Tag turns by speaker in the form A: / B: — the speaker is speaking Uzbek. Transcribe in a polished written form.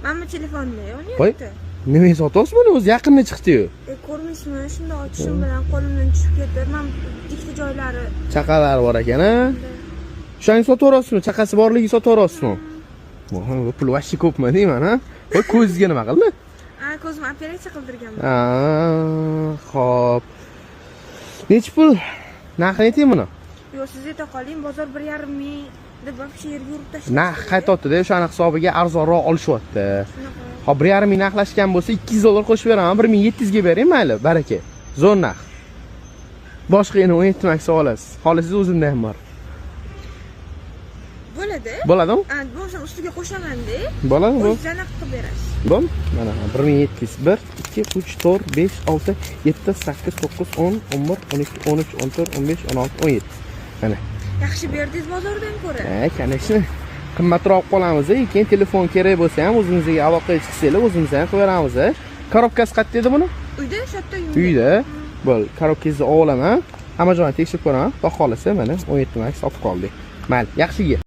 A: Mana telefonda
B: Qo'y.
A: yonyapti.
B: Nimaga sotyapsiz buni? O'zi yaqinda chiqdi-yu.
A: Ko'rmaysizmi? Shunda ochishim bilan qo'limdan tushib ketdi. Men ikkita joylari.
B: Chaqalari bor ekan-a? Shuni sotaverasizmi? Chaqasi borligi sotaverasizmi? Bu pul vashi ko'pmi deyman, ha? Qo'y, ko'zingizga nima qildi?
A: Ko'zimni operatsiya qildirganman.
B: Xo'p. Necha pul? Narxini ayting buni.
A: Yo'q, siz ayta qoling, bozor 1,5 ming deb вообще yerga urib tashladi.
B: Narx qaytayotdi-da, o'shani hisobiga arzonroq olishyapti. Hop, 1,5 ming narxlashgan bo'lsa, $200 qo'shib beraman, 1700 ga bering, mayli, baraka. Zo'r narx. Boshqa yana 17 max olasiz. Xohlasangiz o'zimda ham bor.
A: Bo'ladi?
B: Bo'ladimi?
A: Bo'lsa ustiga qo'shaman-da.
B: Bo'ladi, bu.
A: O'zingiz aniq qilib berasiz.
B: Bo'l. Mana 1700 1 2 3 4 5 6 7 8 9 10 11 12 13 14 15 16 17. Mana.
A: Yaxshi berdingiz bozordan ko'ra.
B: Kanishni qimmatroq qolamiz. Keyin telefon kerak bo'lsa ham o'zingizga aloqaga chiqsanglar, o'zimiz ham qilib beramiz. Korobkasi qayerda edi buni?
A: Uyda, shatda
B: uyda. Bo'l, korobkangizni olaman. Hamma joyni tekshirib ko'raman. Xudo xolasa mana 17 max olib qoldik. Mayli, yaxshiga.